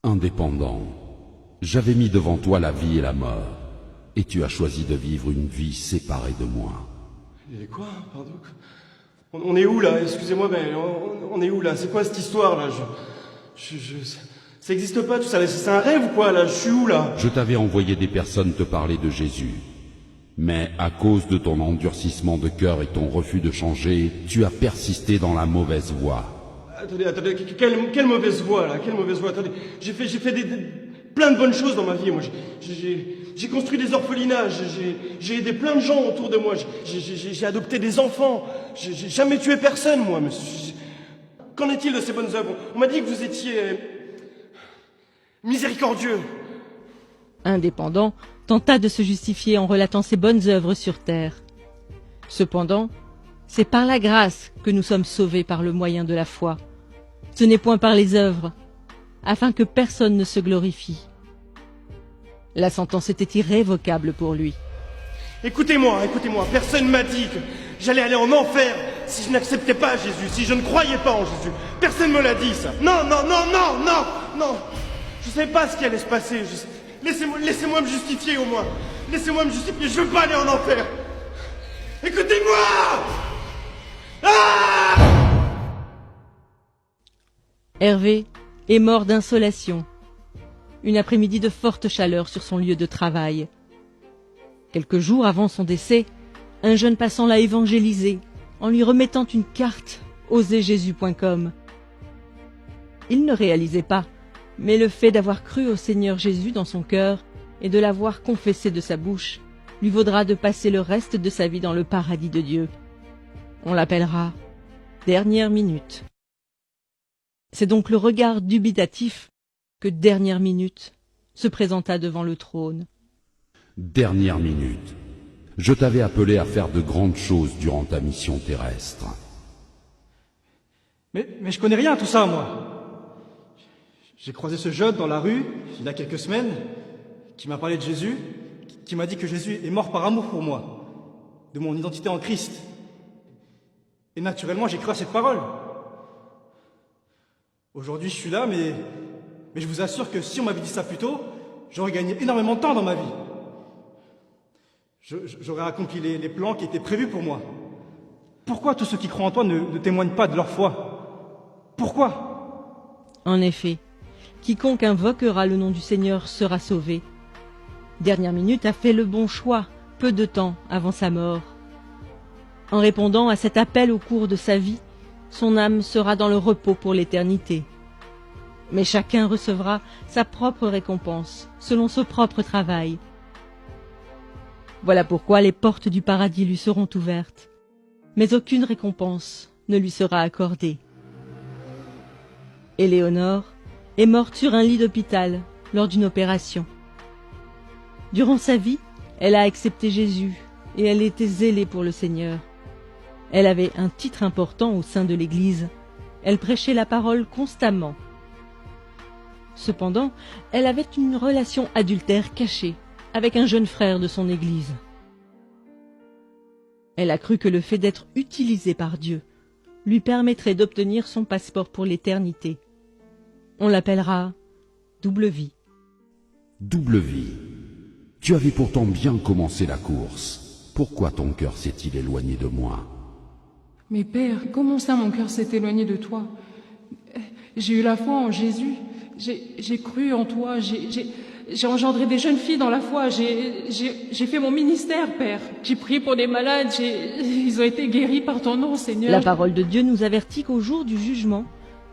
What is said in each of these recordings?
Indépendant, j'avais mis devant toi la vie et la mort, et tu as choisi de vivre une vie séparée de moi. Et quoi? Pardon? On est où là? Excusez-moi, mais on est où là? C'est quoi cette histoire là? Ça existe pas tout ça, c'est un rêve ou quoi là? Je suis où là? Je t'avais envoyé des personnes te parler de Jésus, mais à cause de ton endurcissement de cœur et ton refus de changer, tu as persisté dans la mauvaise voie. Attendez, quelle mauvaise voie là? Quelle mauvaise voie? Attendez, j'ai fait plein de bonnes choses dans ma vie. Moi, j'ai construit des orphelinats, j'ai aidé plein de gens autour de moi, j'ai adopté des enfants, j'ai jamais tué personne, moi. Mais qu'en est-il de ces bonnes œuvres? On m'a dit que vous étiez miséricordieux. Indépendant tenta de se justifier en relatant ses bonnes œuvres sur terre. Cependant, c'est par la grâce que nous sommes sauvés par le moyen de la foi. Ce n'est point par les œuvres, afin que personne ne se glorifie. La sentence était irrévocable pour lui. Écoutez-moi, personne m'a dit que j'allais aller en enfer si je n'acceptais pas Jésus, si je ne croyais pas en Jésus. Personne me l'a dit ça. Non. Je sais pas ce qui allait se passer. Laissez-moi me justifier au moins. Laissez-moi me justifier, je veux pas aller en enfer. Écoutez-moi! Ah! Hervé est mort d'insolation. Une après-midi de forte chaleur sur son lieu de travail. Quelques jours avant son décès, un jeune passant l'a évangélisé en lui remettant une carte oserjésus.com. Il ne réalisait pas, mais le fait d'avoir cru au Seigneur Jésus dans son cœur et de l'avoir confessé de sa bouche lui vaudra de passer le reste de sa vie dans le paradis de Dieu. On l'appellera Dernière Minute. C'est donc le regard dubitatif que Dernière Minute se présenta devant le trône. Dernière minute. Je t'avais appelé à faire de grandes choses durant ta mission terrestre. Mais je connais rien à tout ça, moi. J'ai croisé ce jeune dans la rue, il y a quelques semaines, qui m'a parlé de Jésus, qui m'a dit que Jésus est mort par amour pour moi, de mon identité en Christ. Et naturellement, j'ai cru à cette parole. Aujourd'hui, je suis là, mais je vous assure que si on m'avait dit ça plus tôt, j'aurais gagné énormément de temps dans ma vie. J'aurais accompli les plans qui étaient prévus pour moi. Pourquoi tous ceux qui croient en toi ne témoignent pas de leur foi? Pourquoi? En effet, quiconque invoquera le nom du Seigneur sera sauvé. Dernière Minute a fait le bon choix, peu de temps avant sa mort. En répondant à cet appel au cours de sa vie, son âme sera dans le repos pour l'éternité. Mais chacun recevra sa propre récompense, selon son propre travail. Voilà pourquoi les portes du paradis lui seront ouvertes, mais aucune récompense ne lui sera accordée. Éléonore est morte sur un lit d'hôpital lors d'une opération. Durant sa vie, elle a accepté Jésus et elle était zélée pour le Seigneur. Elle avait un titre important au sein de l'Église. Elle prêchait la parole constamment. Cependant, elle avait une relation adultère cachée avec un jeune frère de son Église. Elle a cru que le fait d'être utilisée par Dieu lui permettrait d'obtenir son passeport pour l'éternité. On l'appellera double vie. Double vie. Tu avais pourtant bien commencé la course. Pourquoi ton cœur s'est-il éloigné de moi? Mais Père, comment ça mon cœur s'est éloigné de toi? J'ai eu la foi en Jésus, j'ai cru en toi, j'ai engendré des jeunes filles dans la foi, j'ai fait mon ministère, Père. J'ai prié pour des malades, ils ont été guéris par ton nom, Seigneur. La parole de Dieu nous avertit qu'au jour du jugement,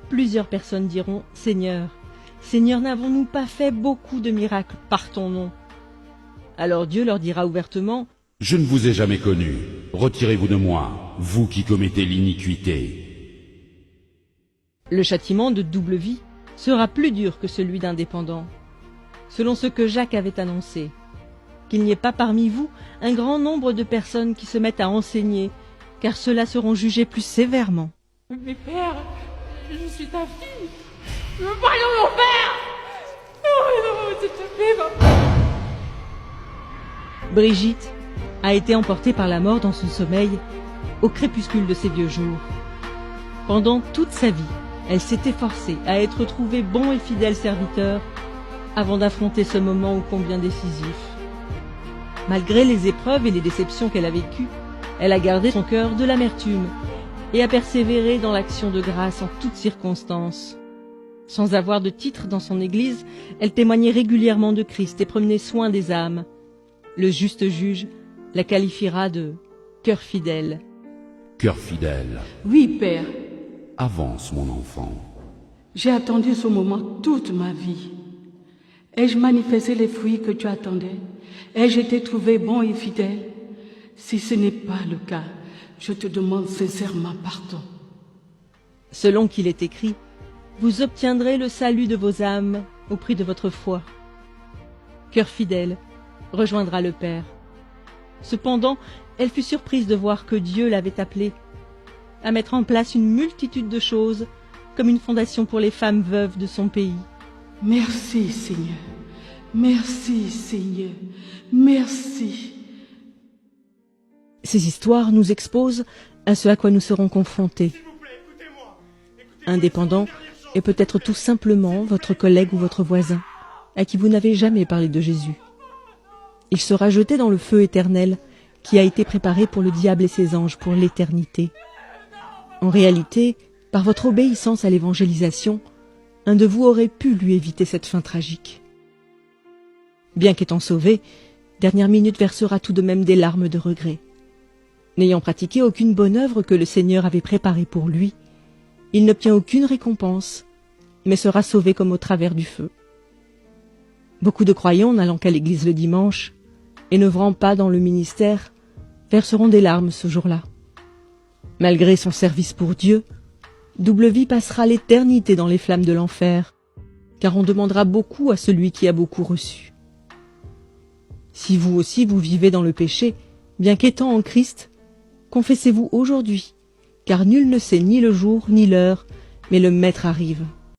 plusieurs personnes diront « Seigneur, Seigneur, n'avons-nous pas fait beaucoup de miracles par ton nom ?» Alors Dieu leur dira ouvertement « Je ne vous ai jamais connu. Retirez-vous de moi, vous qui commettez l'iniquité. » Le châtiment de double vie sera plus dur que celui d'indépendant, selon ce que Jacques avait annoncé, qu'il n'y ait pas parmi vous un grand nombre de personnes qui se mettent à enseigner, car ceux-là seront jugés plus sévèrement. Mais Père, je suis ta fille. Je veux parler de mon Père. Non, s'il te plaît, papa. Brigitte a été emportée par la mort dans son sommeil au crépuscule de ses vieux jours. Pendant toute sa vie, Elle s'est efforcée à être trouvée bon et fidèle serviteur avant d'affronter ce moment ô combien décisif. Malgré les épreuves et les déceptions qu'elle a vécues, elle a gardé son cœur de l'amertume et a persévéré dans l'action de grâce en toutes circonstances. Sans avoir de titre dans son église, elle témoignait régulièrement de Christ et prenait soin des âmes. Le juste juge la qualifiera de « cœur fidèle ». Cœur fidèle, Oui, Père, avance mon enfant. j'ai attendu ce moment toute ma vie. Ai-je manifesté les fruits que tu attendais? Ai-je été trouvé bon et fidèle? Si ce n'est pas le cas, je te demande sincèrement pardon. Selon qu'il est écrit, vous obtiendrez le salut de vos âmes au prix de votre foi. Cœur fidèle rejoindra le Père. Cependant, elle fut surprise de voir que Dieu l'avait appelée à mettre en place une multitude de choses comme une fondation pour les femmes veuves de son pays. Merci, Seigneur. Merci, Seigneur. Merci. Ces histoires nous exposent à ce à quoi nous serons confrontés. Indépendant et peut-être tout simplement votre collègue ou votre voisin, à qui vous n'avez jamais parlé de Jésus. Il sera jeté dans le feu éternel qui a été préparé pour le diable et ses anges pour l'éternité. En réalité, par votre obéissance à l'évangélisation, un de vous aurait pu lui éviter cette fin tragique. Bien qu'étant sauvé, Dernière Minute versera tout de même des larmes de regret. N'ayant pratiqué aucune bonne œuvre que le Seigneur avait préparée pour lui, il n'obtient aucune récompense, mais sera sauvé comme au travers du feu. Beaucoup de croyants n'allant qu'à l'église le dimanche et n'œuvrant pas dans le ministère verseront des larmes ce jour-là. Malgré son service pour Dieu, Double Vie passera l'éternité dans les flammes de l'enfer, car on demandera beaucoup à celui qui a beaucoup reçu. Si vous aussi vous vivez dans le péché, bien qu'étant en Christ, confessez-vous aujourd'hui, car nul ne sait ni le jour ni l'heure, mais le Maître arrive.